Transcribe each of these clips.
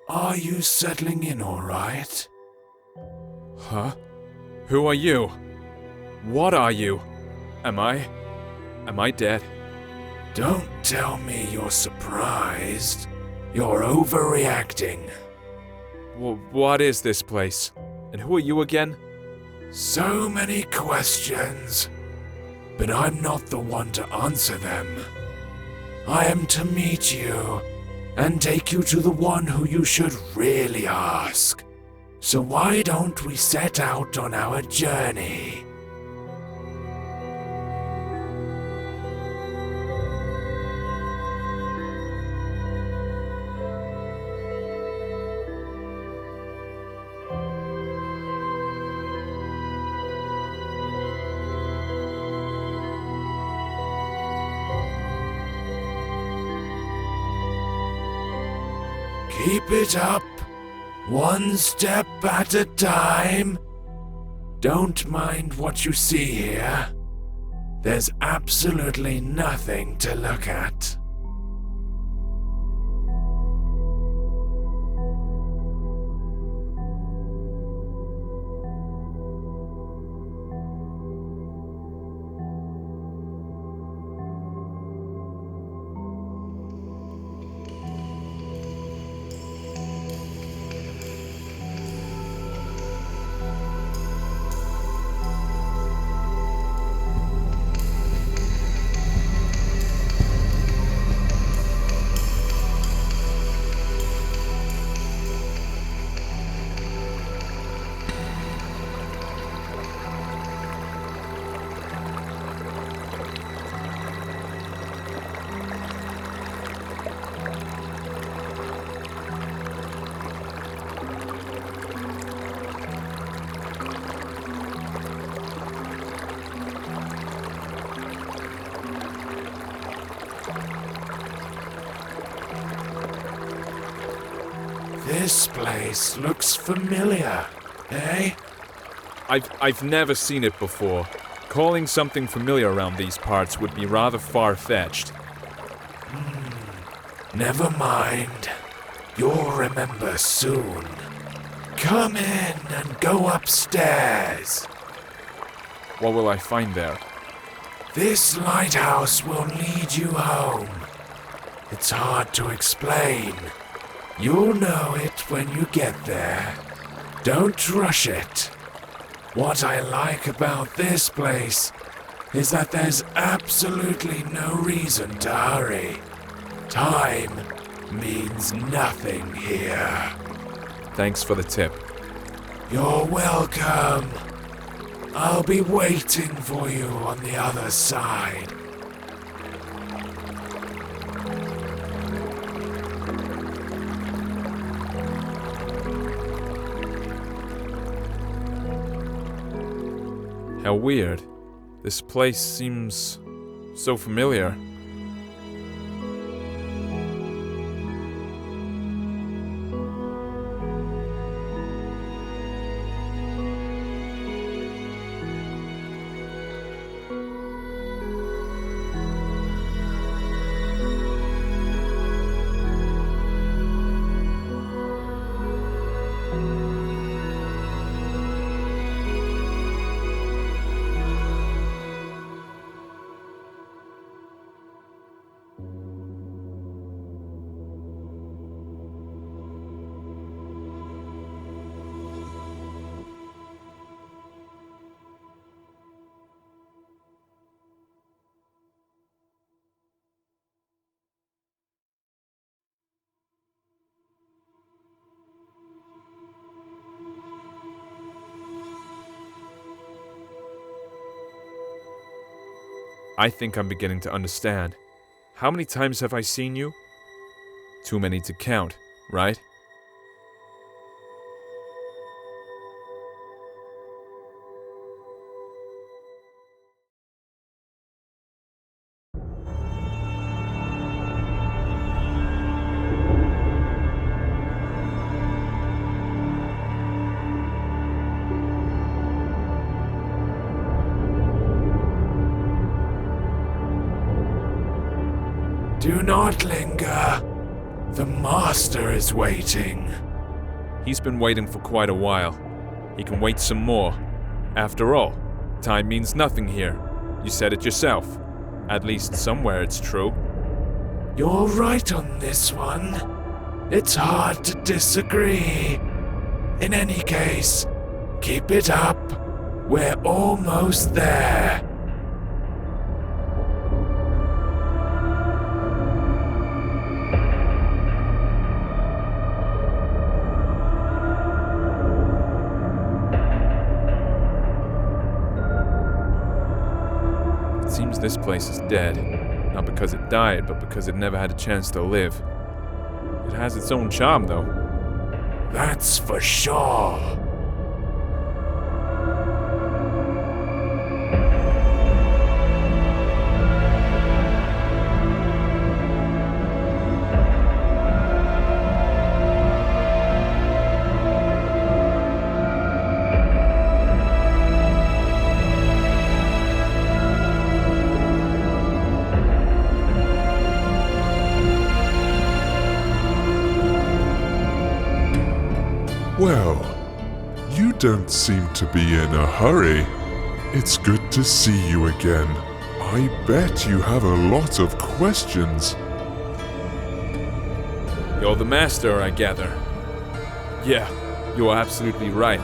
Are you settling in all right? Huh? Who are you? What are you? Am I dead? Don't tell me you're surprised. You're overreacting. What is this place? And who are you again? So many questions, but I'm not the one to answer them. I am to meet you and take you to the one who you should really ask. So why don't we set out on our journey? Keep it up, one step at a time. Don't mind what you see here. There's absolutely nothing to look at. This place looks familiar, eh? I've never seen it before. Calling something familiar around these parts would be rather far-fetched. Never mind. You'll remember soon. Come in and go upstairs. What will I find there? This lighthouse will lead you home. It's hard to explain. You'll know it when you get there. Don't rush it. What I like about this place is that there's absolutely no reason to hurry. Time means nothing here. Thanks for the tip. You're welcome. I'll be waiting for you on the other side. How weird. This place seems so familiar. I think I'm beginning to understand. How many times have I seen you? Too many to count, right? Do not linger. The master is waiting. He's been waiting for quite a while. He can wait some more. After all, time means nothing here. You said it yourself. At least somewhere it's true. You're right on this one. It's hard to disagree. In any case, keep it up. We're almost there. It seems this place is dead. Not because it died, but because it never had a chance to live. It has its own charm, though. That's for sure. Well, you don't seem to be in a hurry. It's good to see you again. I bet you have a lot of questions. You're the master, I gather. Yeah, you are absolutely right.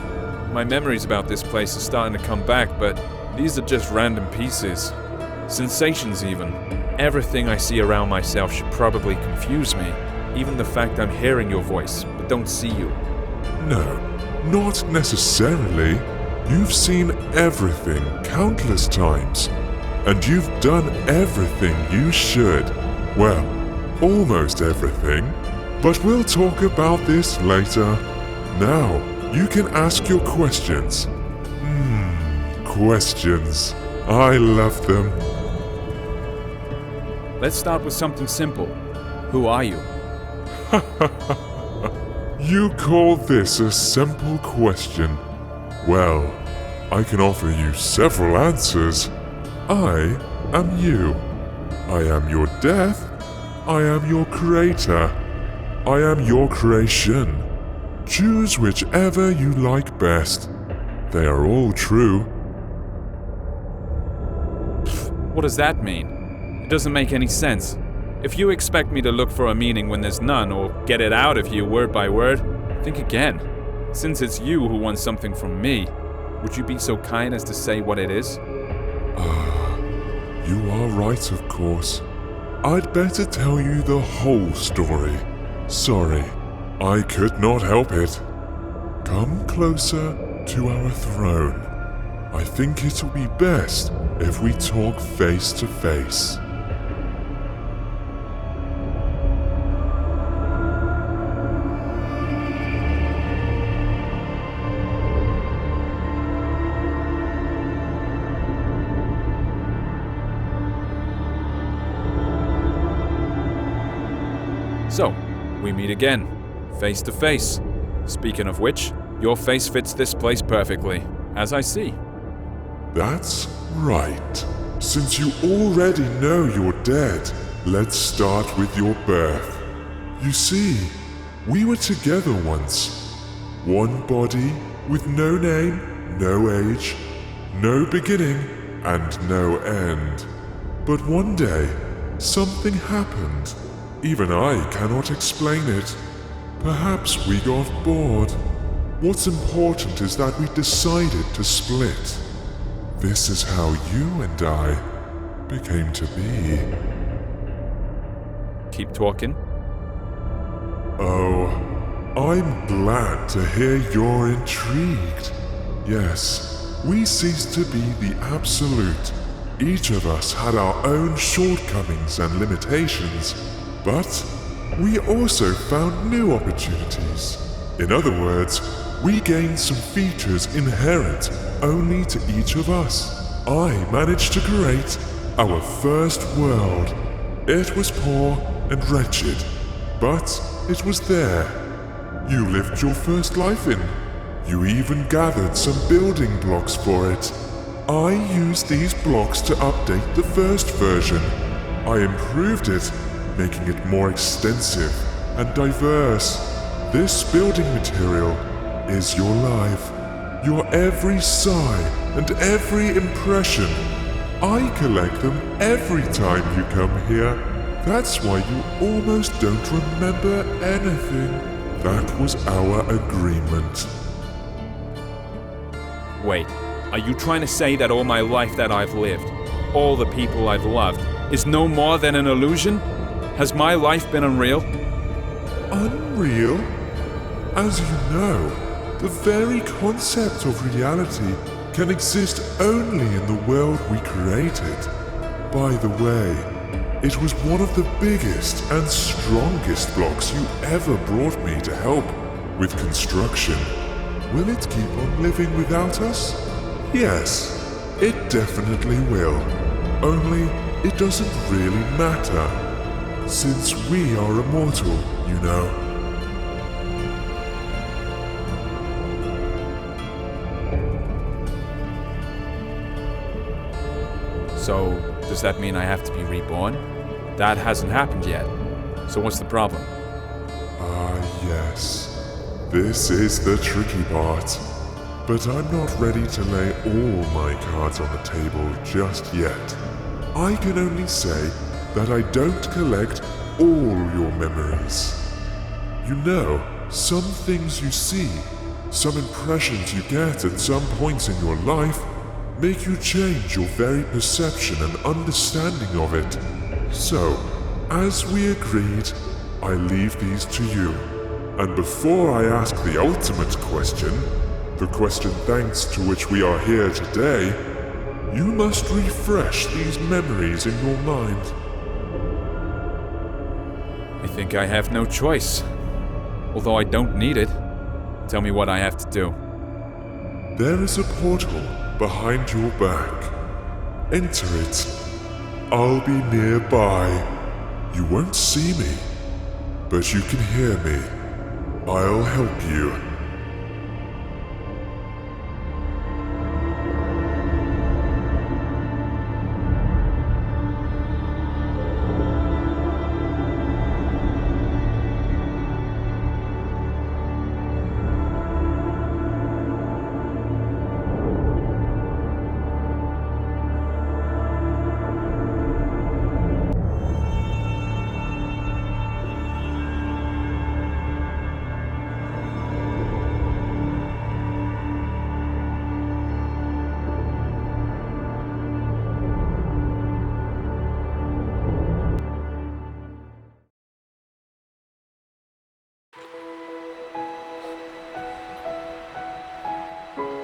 My memories about this place are starting to come back, but these are just random pieces. Sensations even. Everything I see around myself should probably confuse me. Even the fact I'm hearing your voice, but don't see you. No, not necessarily. You've seen everything countless times. And you've done everything you should. Well, almost everything. But we'll talk about this later. Now, you can ask your questions. Questions. I love them. Let's start with something simple. Who are you? You call this a simple question? Well, I can offer you several answers. I am you. I am your death. I am your creator. I am your creation. Choose whichever you like best. They are all true. What does that mean? It doesn't make any sense. If you expect me to look for a meaning when there's none, or get it out of you word by word, think again. Since it's you who wants something from me, would you be so kind as to say what it is? You are right, of course. I'd better tell you the whole story. Sorry, I could not help it. Come closer to our throne. I think it'll be best if we talk face to face. So, we meet again, face to face. Speaking of which, your face fits this place perfectly, as I see. That's right. Since you already know you're dead, let's start with your birth. You see, we were together once. One body with no name, no age, no beginning, and no end. But one day, something happened. Even I cannot explain it. Perhaps we got bored. What's important is that we decided to split. This is how you and I became to be. Keep talking. Oh, I'm glad to hear you're intrigued. Yes, we ceased to be the absolute. Each of us had our own shortcomings and limitations. But we also found new opportunities. In other words, we gained some features inherent only to each of us. I managed to create our first world. It was poor and wretched, but it was there. You lived your first life in. You even gathered some building blocks for it. I used these blocks to update the first version. I improved it, making it more extensive, and diverse. This building material is your life, your every sigh and every impression. I collect them every time you come here. That's why you almost don't remember anything. That was our agreement. Wait, are you trying to say that all my life that I've lived, all the people I've loved, is no more than an illusion? Has my life been unreal? Unreal? As you know, the very concept of reality can exist only in the world we created. By the way, it was one of the biggest and strongest blocks you ever brought me to help with construction. Will it keep on living without us? Yes, it definitely will. Only it doesn't really matter, since we are immortal, you know. So, does that mean I have to be reborn? That hasn't happened yet. So what's the problem? Ah, yes. This is the tricky part. But I'm not ready to lay all my cards on the table just yet. I can only say that I don't collect all your memories. You know, some things you see, some impressions you get at some points in your life make you change your very perception and understanding of it. So, as we agreed, I leave these to you. And before I ask the ultimate question, the question thanks to which we are here today, you must refresh these memories in your mind. I think I have no choice. Although I don't need it. Tell me what I have to do. There is a portal behind your back. Enter it. I'll be nearby. You won't see me, but you can hear me. I'll help you.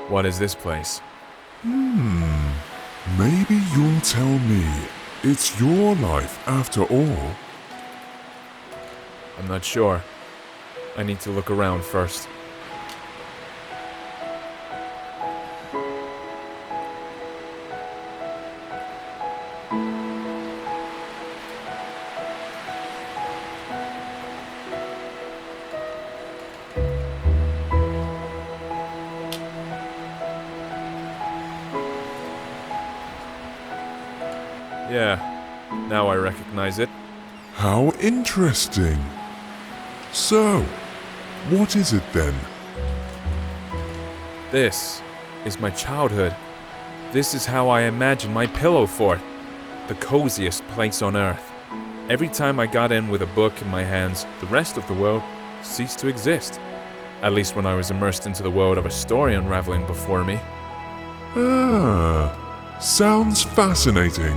What is this place? Maybe you'll tell me. It's your life after all. I'm not sure. I need to look around first. Yeah, now I recognize it. How interesting. So, what is it then? This is my childhood. This is how I imagine my pillow fort. The coziest place on earth. Every time I got in with a book in my hands, the rest of the world ceased to exist. At least when I was immersed into the world of a story unraveling before me. Ah, sounds fascinating.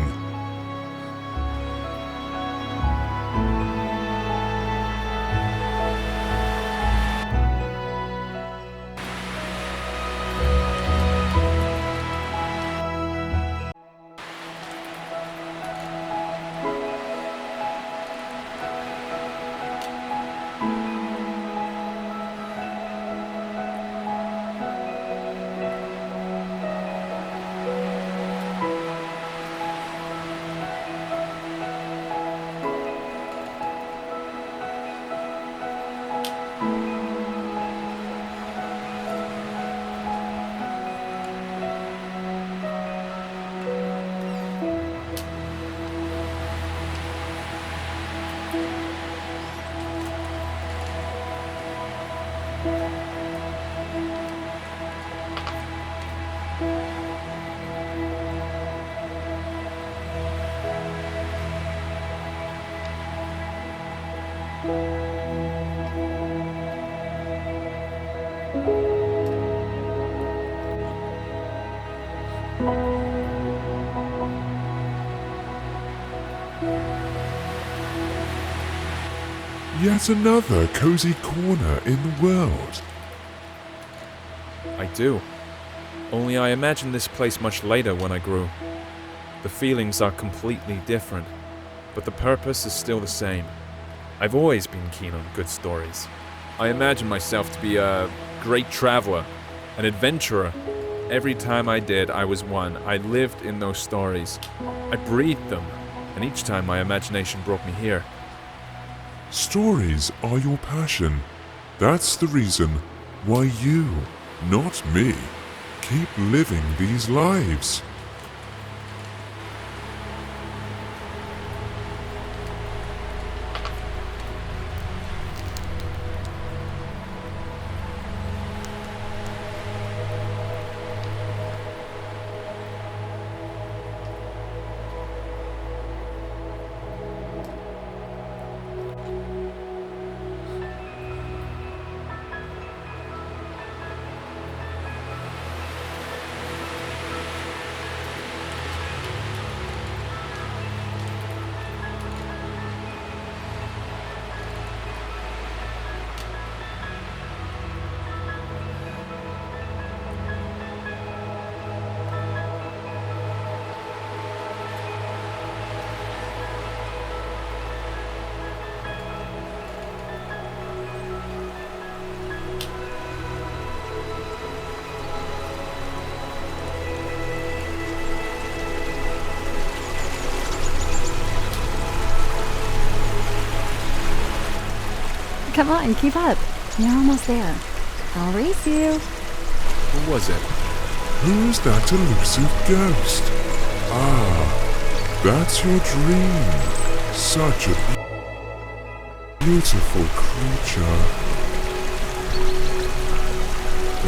yet another cozy corner in the world. I do. Only I imagined this place much later when I grew. The feelings are completely different, but the purpose is still the same. I've always been keen on good stories. I imagine myself to be a great traveler, an adventurer. Every time I did, I was one. I lived in those stories. I breathed them, and each time my imagination brought me here. Stories are your passion. That's the reason why you, not me, keep living these lives. Come on, keep up. You're almost there. I'll race you. Who was it? Who's that elusive ghost? Ah, that's your dream. Such a beautiful creature.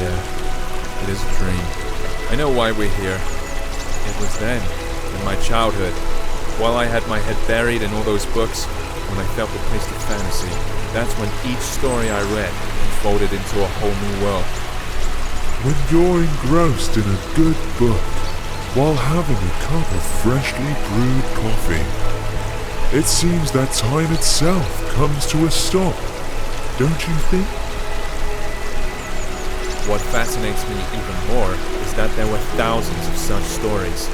Yeah, it is a dream. I know why we're here. It was then, in my childhood, while I had my head buried in all those books, when I felt the taste of fantasy. That's when each story I read unfolded into a whole new world. When you're engrossed in a good book, while having a cup of freshly brewed coffee, it seems that time itself comes to a stop, don't you think? What fascinates me even more is that there were thousands of such stories.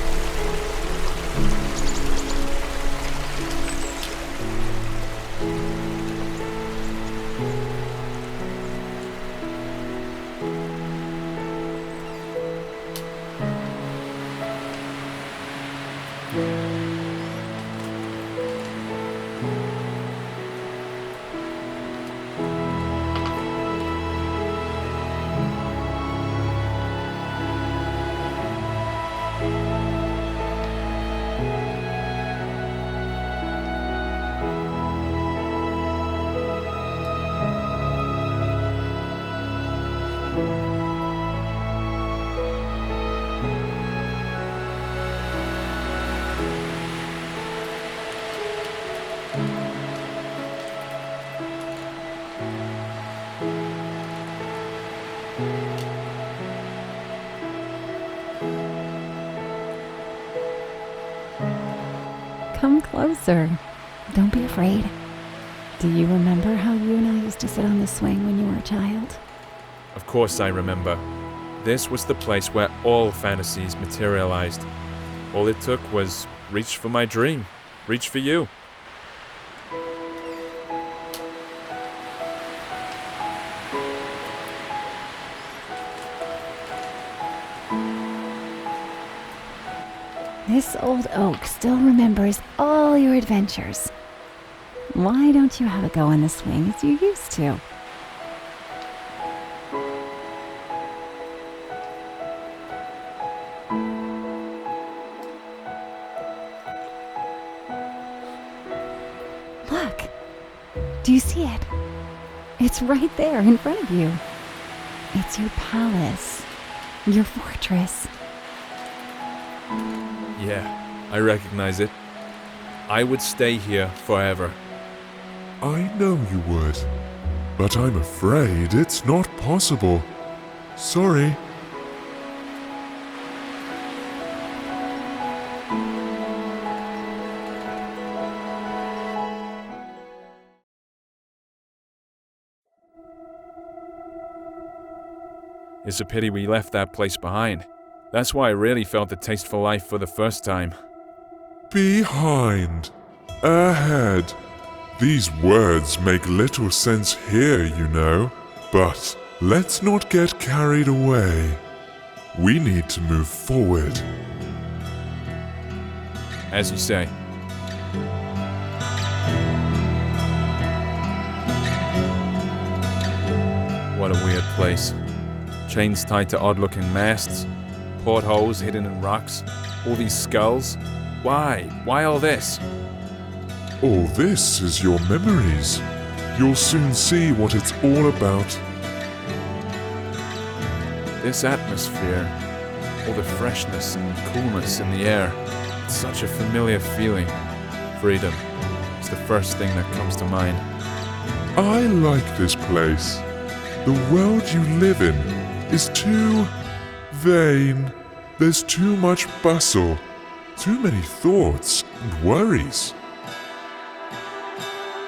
Come closer. Don't be afraid. Do you remember how you and I used to sit on the swing when you were a child? Of course I remember. This was the place where all fantasies materialized. All it took was reach for my dream, reach for you. This old oak still remembers all your adventures. Why don't you have a go on the swing as you used to? Look! Do you see it? It's right there in front of you. It's your palace, your fortress. Yeah, I recognize it. I would stay here forever. I know you would, but I'm afraid it's not possible. Sorry. It's a pity we left that place behind. That's why I really felt the taste for life for the first time. Behind. Ahead. These words make little sense here, you know. But let's not get carried away. We need to move forward. As you say. What a weird place. Chains tied to odd-looking masts, portholes hidden in rocks, all these skulls. Why? Why all this? All this is your memories. You'll soon see what it's all about. This atmosphere, all the freshness and coolness in the air, it's such a familiar feeling. Freedom is the first thing that comes to mind. I like this place. The world you live in is too vain. There's too much bustle, too many thoughts and worries.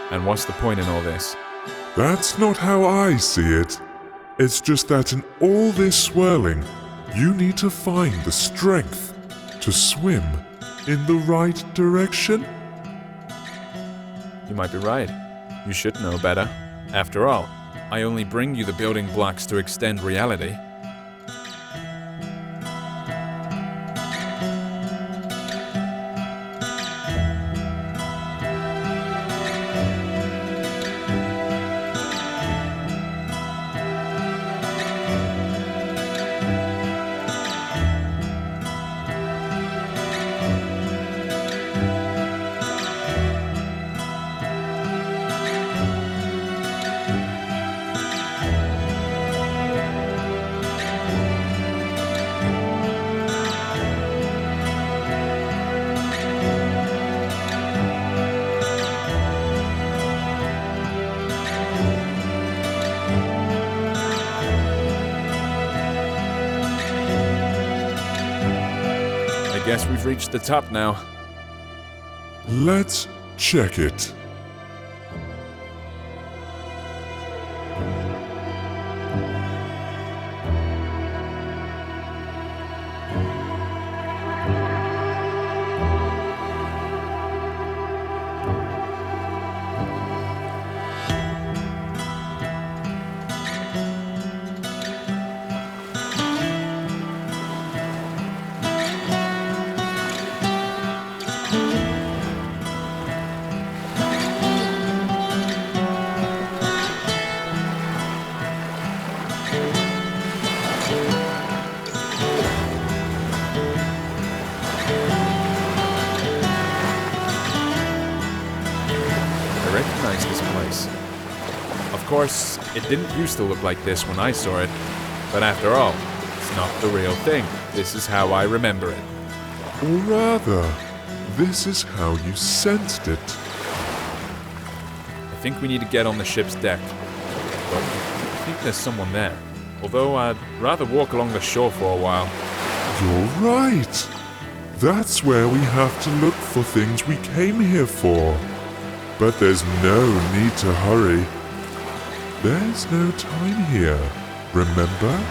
And what's the point in all this? That's not how I see it. It's just that in all this swirling, you need to find the strength to swim in the right direction. You might be right. You should know better. After all, I only bring you the building blocks to extend reality. I guess we've reached the top now. Let's check it. This place. Of course, it didn't used to look like this when I saw it, but after all, it's not the real thing. This is how I remember it. Or rather, this is how you sensed it. I think we need to get on the ship's deck. But I think there's someone there. Although I'd rather walk along the shore for a while. You're right. That's where we have to look for things we came here for. But there's no need to hurry. There's no time here, remember?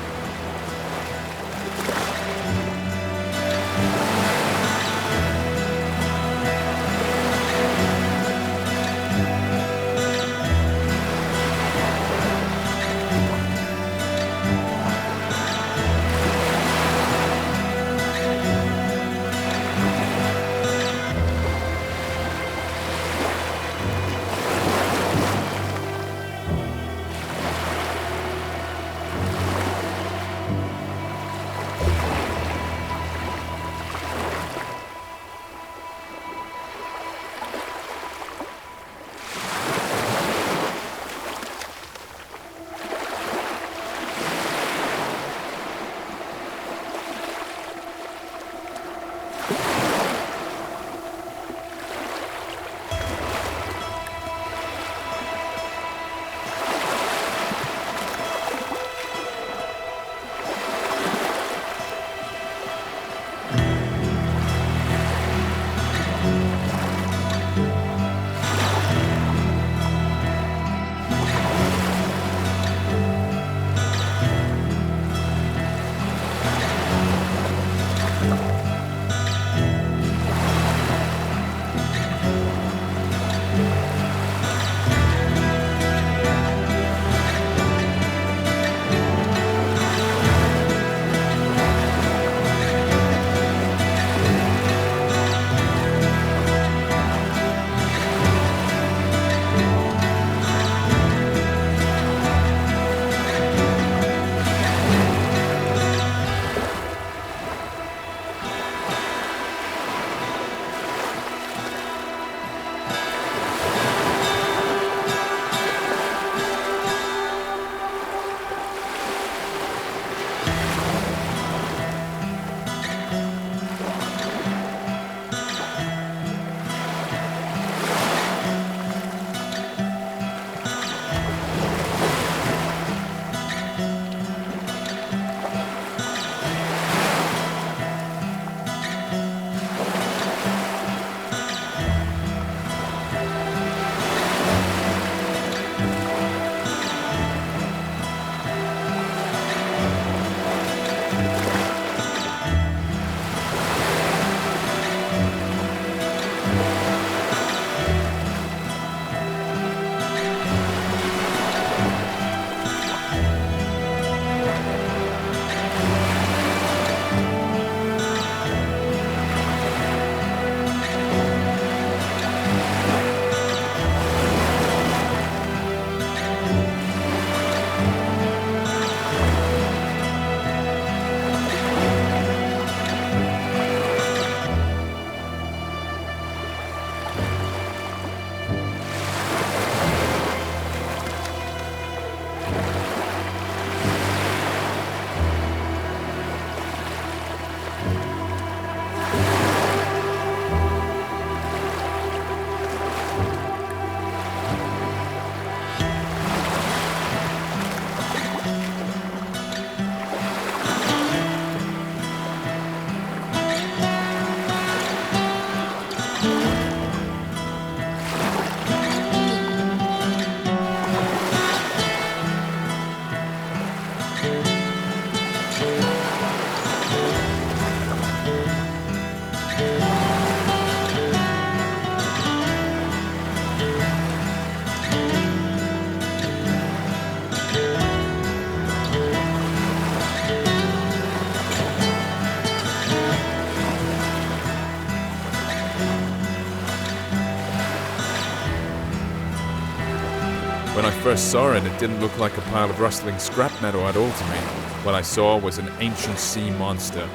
first saw it, it didn't look like a pile of rustling scrap metal at all to me. What I saw was an ancient sea monster,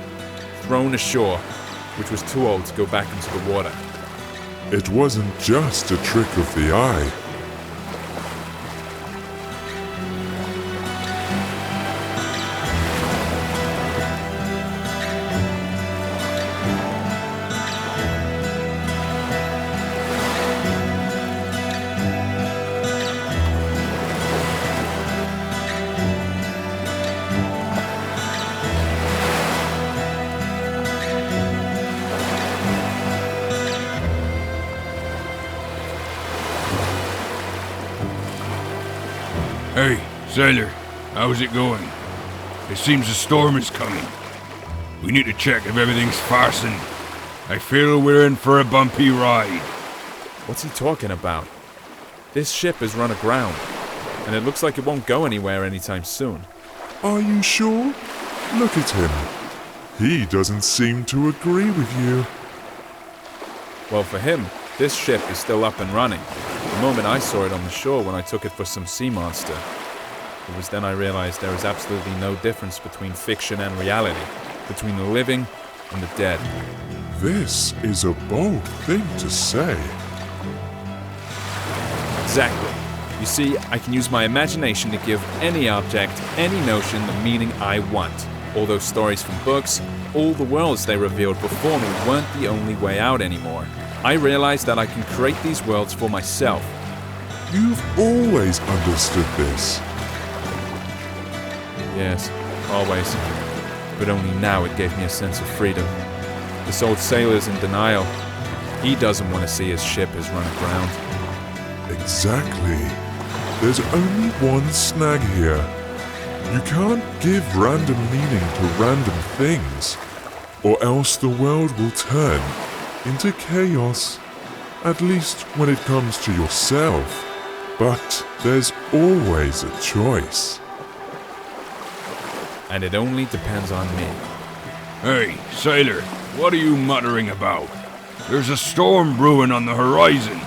thrown ashore, which was too old to go back into the water. It wasn't just a trick of the eye. Hey, sailor, how's it going? It seems a storm is coming. We need to check if everything's fastened. I feel we're in for a bumpy ride. What's he talking about? This ship is run aground, and it looks like it won't go anywhere anytime soon. Are you sure? Look at him. He doesn't seem to agree with you. Well, for him, this ship is still up and running. The moment I saw it on the shore when I took it for some sea monster. It was then I realized there is absolutely no difference between fiction and reality, between the living and the dead. This is a bold thing to say. Exactly. You see, I can use my imagination to give any object, any notion the meaning I want. All those stories from books, all the worlds they revealed before me weren't the only way out anymore. I realized that I can create these worlds for myself. You've always understood this. Yes, always. But only now it gave me a sense of freedom. This old sailor's in denial. He doesn't want to see his ship is run aground. Exactly. There's only one snag here. You can't give random meaning to random things, or else the world will turn into chaos. At least when it comes to yourself. But there's always a choice. And it only depends on me. Hey, sailor, what are you muttering about? There's a storm brewing on the horizon.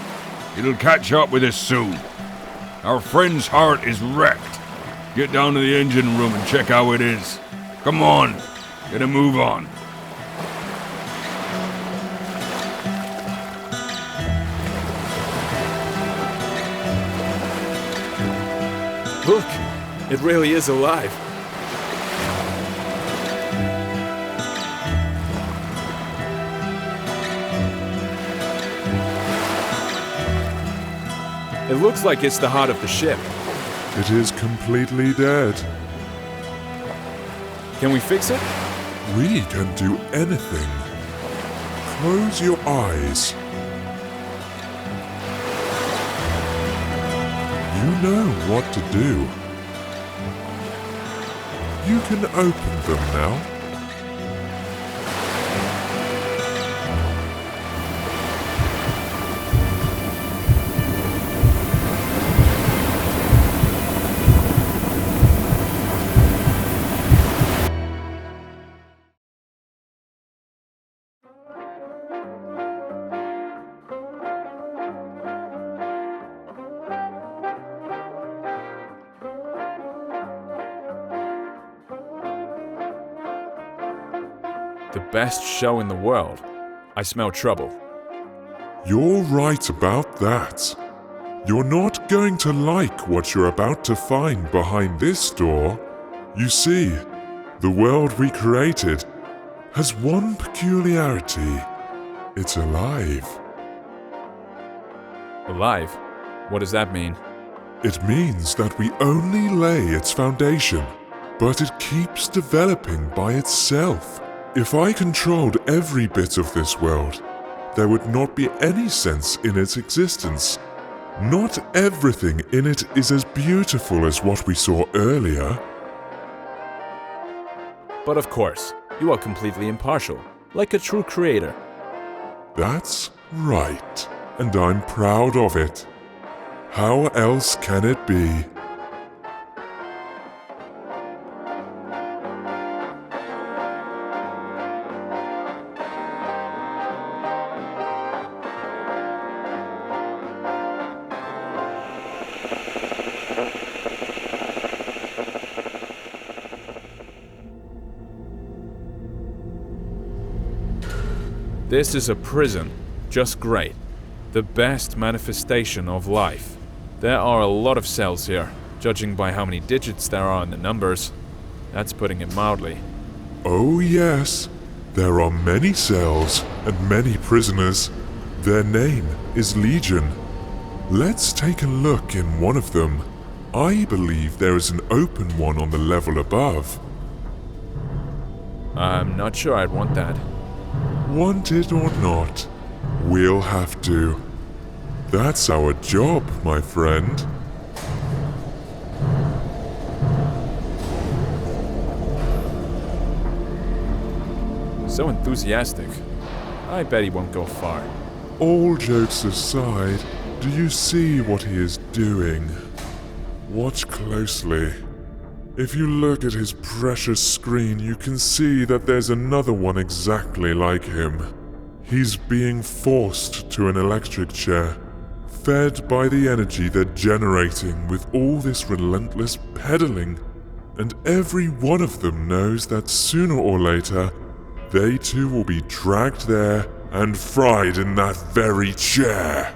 It'll catch up with us soon. Our friend's heart is wrecked. Get down to the engine room and check how it is. Come on, get a move on. Look, it really is alive. It looks like it's the heart of the ship. It is completely dead. Can we fix it? We can do anything. Close your eyes. You know what to do. You can open them now. The best show in the world. I smell trouble. You're right about that. You're not going to like what you're about to find behind this door. You see, the world we created has one peculiarity. It's alive. Alive? What does that mean? It means that we only lay its foundation, but it keeps developing by itself. If I controlled every bit of this world, there would not be any sense in its existence. Not everything in it is as beautiful as what we saw earlier. But of course, you are completely impartial, like a true creator. That's right, and I'm proud of it. How else can it be? This is a prison. Just great. The best manifestation of life. There are a lot of cells here, judging by how many digits there are in the numbers. That's putting it mildly. Oh yes, there are many cells and many prisoners. Their name is Legion. Let's take a look in one of them. I believe there is an open one on the level above. I'm not sure I'd want that. Want it or not, we'll have to. That's our job, my friend. So enthusiastic. I bet he won't go far. All jokes aside, do you see what he is doing? Watch closely. If you look at his precious screen, you can see that there's another one exactly like him. He's being forced to an electric chair, fed by the energy they're generating with all this relentless pedaling. And every one of them knows that sooner or later, they too will be dragged there and fried in that very chair.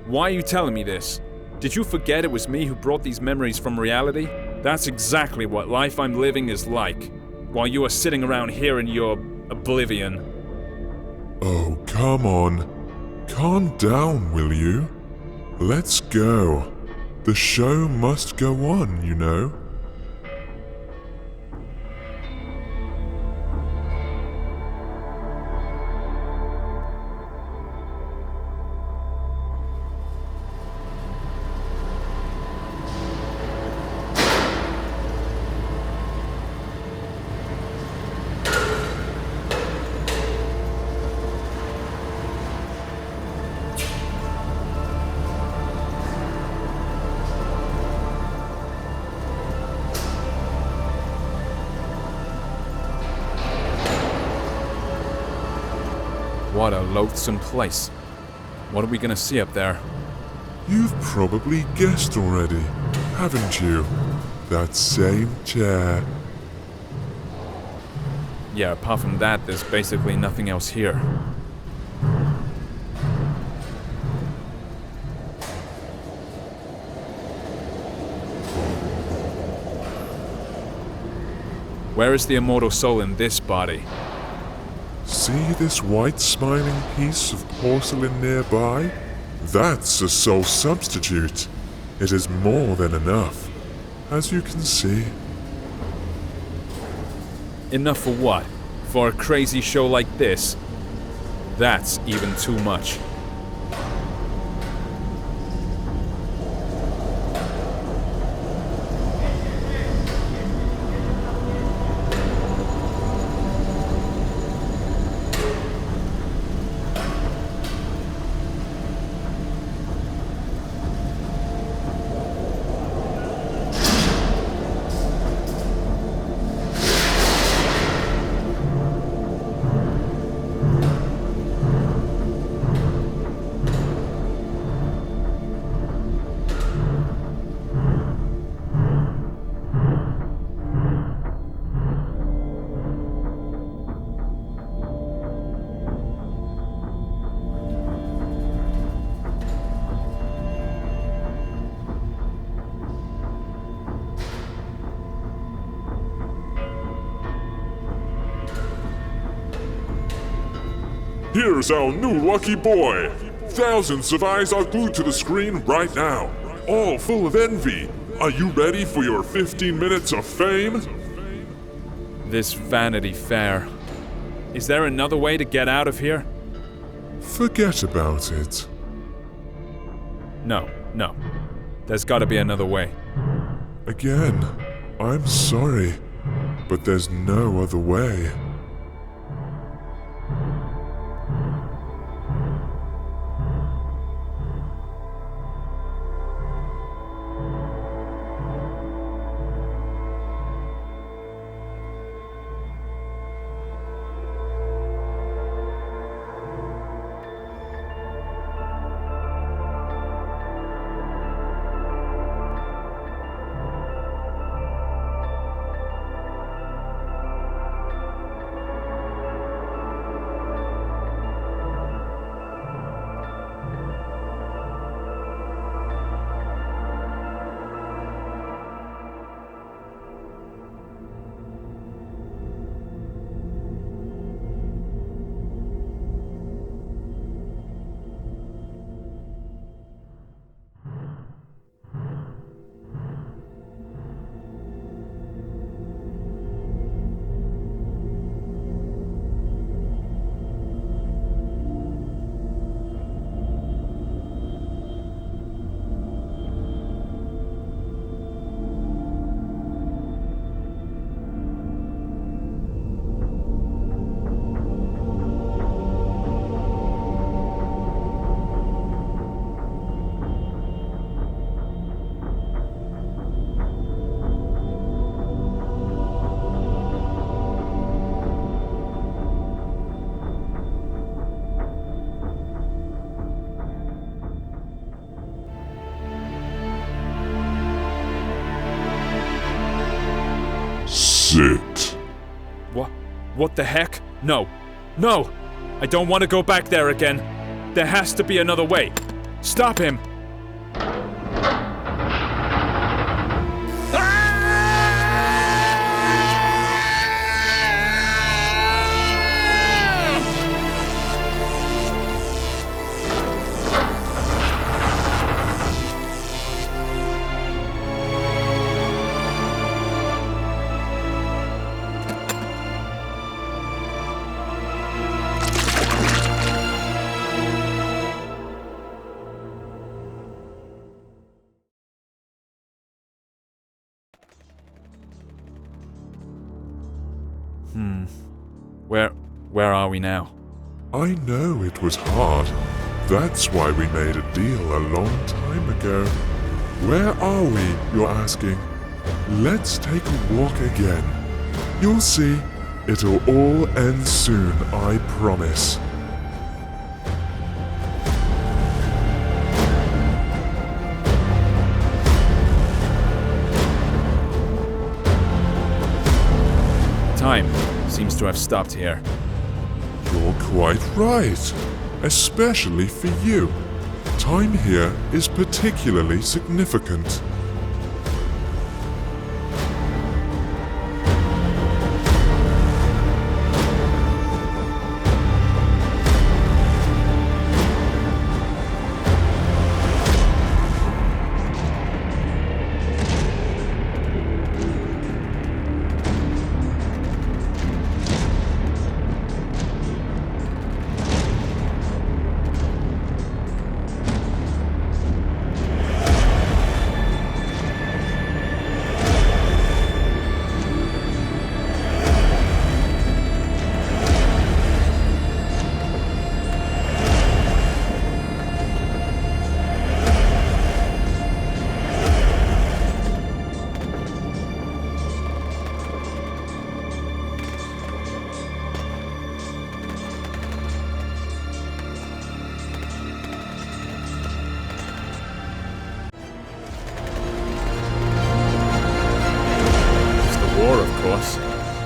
Why are you telling me this? Did you forget it was me who brought these memories from reality? That's exactly what life I'm living is like, while you are sitting around here in your oblivion. Oh, come on. Calm down, will you? Let's go. The show must go on, you know. What a loathsome place. What are we gonna see up there? You've probably guessed already, haven't you? That same chair. Yeah, apart from that, there's basically nothing else here. Where is the immortal soul in this body? See this white smiling piece of porcelain nearby? That's a soul substitute. It is more than enough, as you can see. Enough for what? For a crazy show like this? That's even too much. Here's our new lucky boy. Thousands of eyes are glued to the screen right now, all full of envy. Are you ready for your 15 minutes of fame? This Vanity Fair. Is there another way to get out of here? Forget about it. No. There's gotta be another way. Again, I'm sorry, but there's no other way. exit. What the heck? No! No! I don't want to go back there again. There has to be another way. Stop him! Where are we now? I know it was hard. That's why we made a deal a long time ago. Where are we, you're asking? Let's take a walk again. You'll see, it'll all end soon, I promise. Time seems to have stopped here. You're quite right, especially for you. Time here is particularly significant.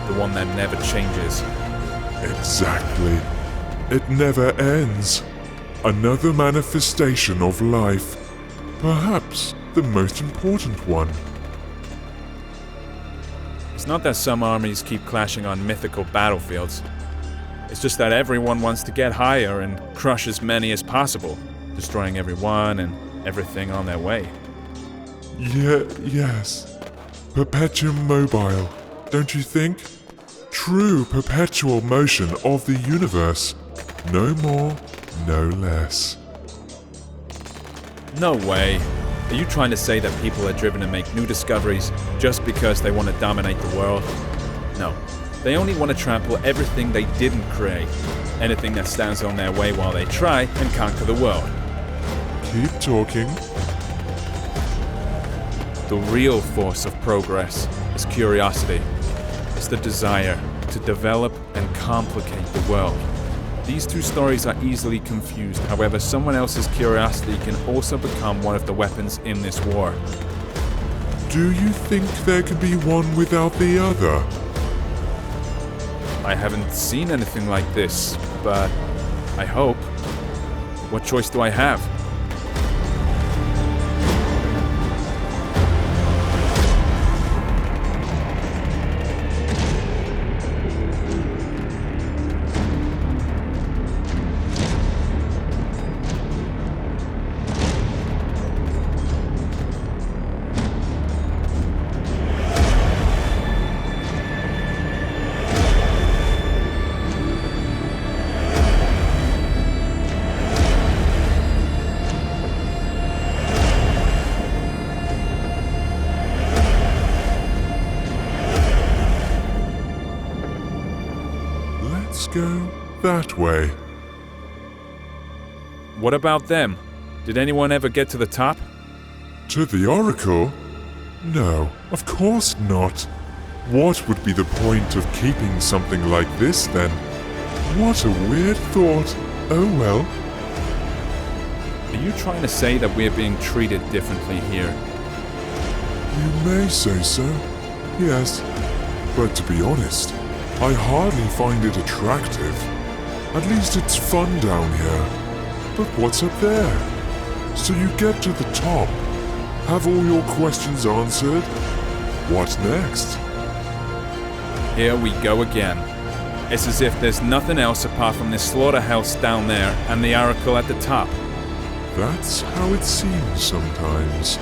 The one that never changes. Exactly. It never ends. Another manifestation of life. Perhaps the most important one. It's not that some armies keep clashing on mythical battlefields. It's just that everyone wants to get higher and crush as many as possible, destroying everyone and everything on their way. Yes. Perpetuum mobile, don't you think? True perpetual motion of the universe. No more, no less. No way. Are you trying to say that people are driven to make new discoveries just because they want to dominate the world? No. They only want to trample everything they didn't create. Anything that stands on their way while they try and conquer the world. Keep talking. The real force of progress is curiosity. It's the desire to develop and complicate the world. These two stories are easily confused, however, someone else's curiosity can also become one of the weapons in this war. Do you think there can be one without the other? I haven't seen anything like this, but I hope. What choice do I have? Let's go that way. What about them? Did anyone ever get to the top? To the Oracle? No, of course not. What would be the point of keeping something like this then? What a weird thought. Oh well. Are you trying to say that we're being treated differently here? You may say so, yes. but to be honest, I hardly find it attractive. At least it's fun down here. But what's up there? So you get to the top, have all your questions answered. What next? Here we go again. It's as if there's nothing else apart from this slaughterhouse down there and the oracle at the top. That's how it seems sometimes.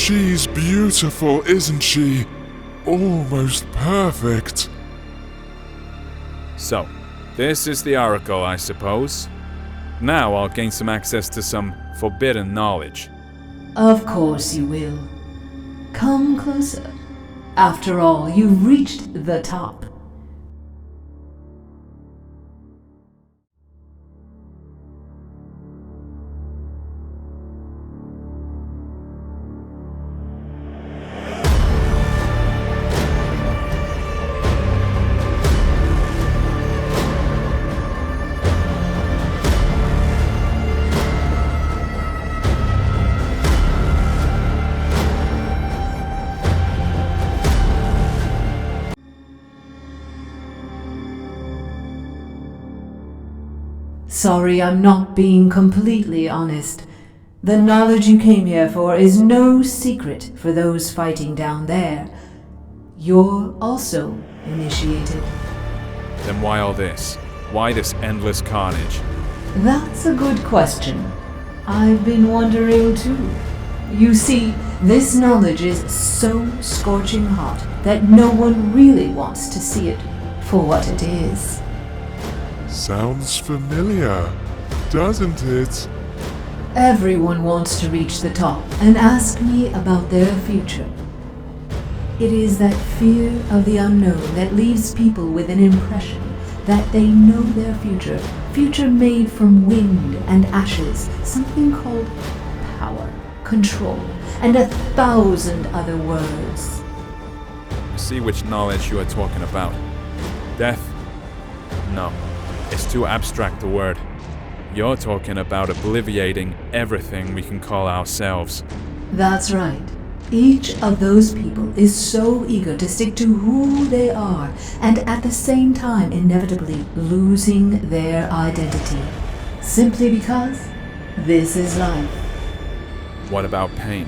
She's beautiful, isn't she? Almost perfect. So, this is the oracle, I suppose. Now I'll gain some access to some forbidden knowledge. Of course you will. Come closer. After all, you've reached the top. Sorry, I'm not being completely honest. The knowledge you came here for is no secret for those fighting down there. You're also initiated. Then why all this? Why this endless carnage? That's a good question. I've been wondering too. You see, this knowledge is so scorching hot that no one really wants to see it for what it is. Sounds familiar, doesn't it? Everyone wants to reach the top and ask me about their future. It is that fear of the unknown that leaves people with an impression that they know their future made from wind and ashes, something called power, control, and 1,000 other words. I see which knowledge you are talking about. Death? No, it's too abstract a word. You're talking about obliviating everything we can call ourselves. That's right. Each of those people is so eager to stick to who they are, and at the same time inevitably losing their identity. Simply because this is life. What about pain?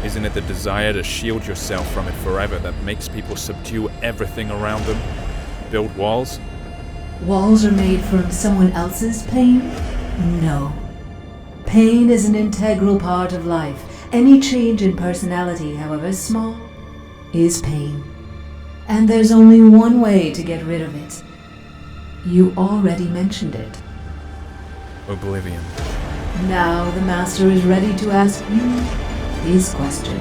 Isn't it the desire to shield yourself from it forever that makes people subdue everything around them? Build walls? Walls are made from someone else's pain? No. Pain is an integral part of life. Any change in personality, however small, is pain. And there's only one way to get rid of it. You already mentioned it. Oblivion. Now the Master is ready to ask you his question.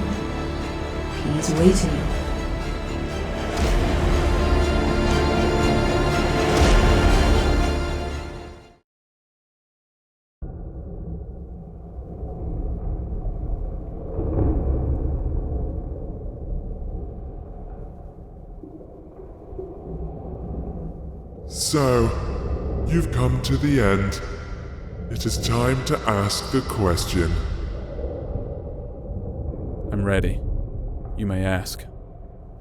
He's waiting. So, you've come to the end. It is time to ask the question. I'm ready. You may ask.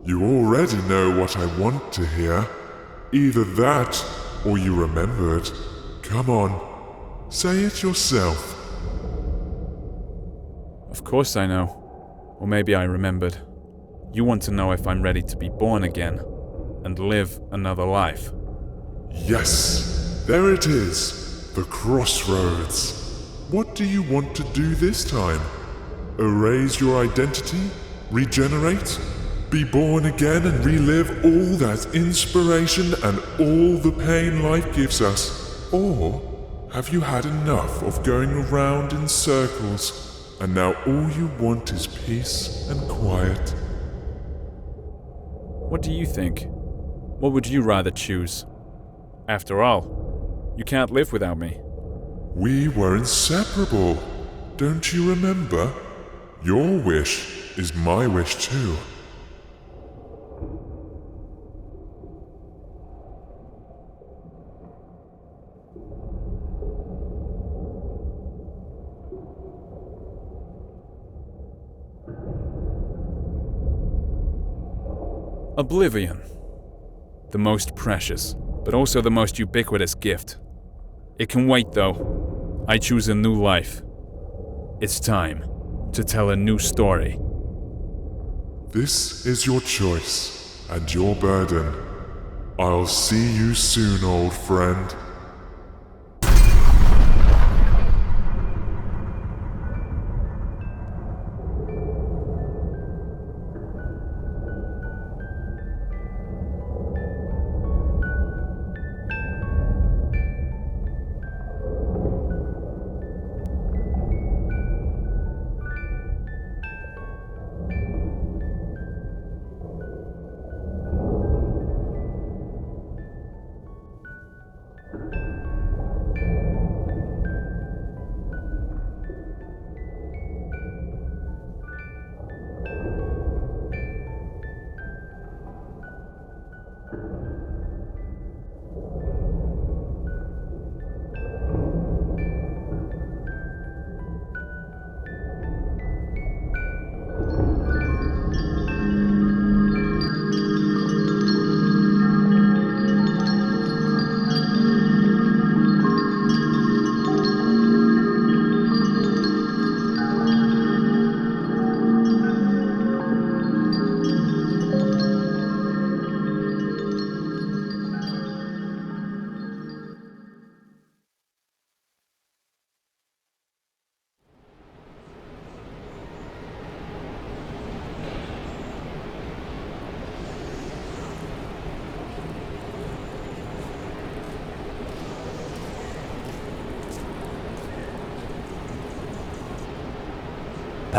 You already know what I want to hear. Either that, or you remember it. Come on, say it yourself. Of course I know. Or maybe I remembered. You want to know if I'm ready to be born again and live another life. Yes, there it is. The crossroads. What do you want to do this time? Erase your identity? Regenerate? Be born again and relive all that inspiration and all the pain life gives us? Or have you had enough of going around in circles and now all you want is peace and quiet? What do you think? What would you rather choose? After all, you can't live without me. We were inseparable. Don't you remember? Your wish is my wish too. Oblivion. The most precious, but also the most ubiquitous gift. It can wait though. I choose a new life. It's time to tell a new story. This is your choice and your burden. I'll see you soon, old friend.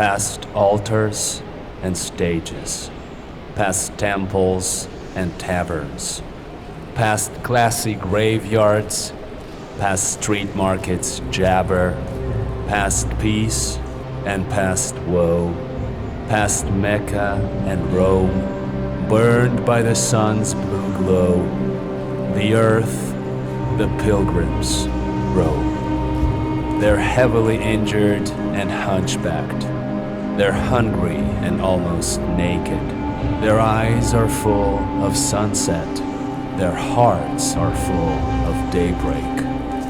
past altars and stages, past temples and taverns, past classy graveyards, past street markets jabber, past peace and past woe, past Mecca and Rome, burned by the sun's blue glow. The earth, the pilgrims roam. They're heavily injured and hunchbacked. They're hungry and almost naked. Their eyes are full of sunset. Their hearts are full of daybreak.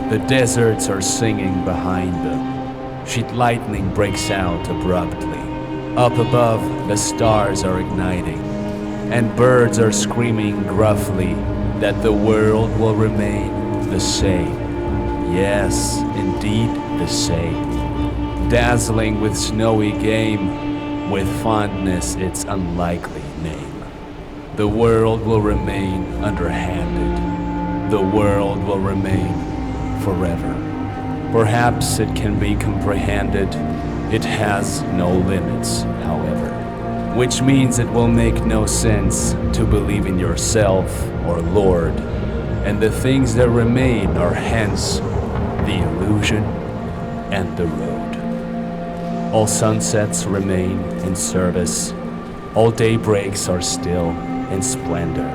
The deserts are singing behind them. Sheet lightning breaks out abruptly. Up above, the stars are igniting, and birds are screaming gruffly that the world will remain the same. Yes, indeed the same. Dazzling with snowy game, with fondness its unlikely name. The world will remain underhanded. The world will remain forever. Perhaps it can be comprehended. It has no limits, however. Which means it will make no sense to believe in yourself or Lord. And the things that remain are hence the illusion and the road. All sunsets remain in service. All daybreaks are still in splendor.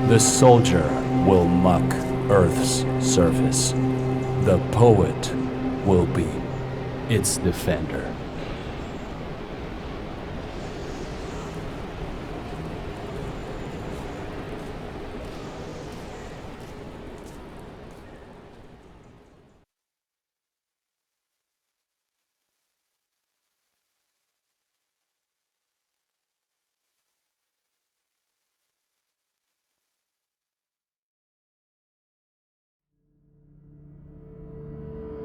The soldier will muck Earth's surface. The poet will be its defender.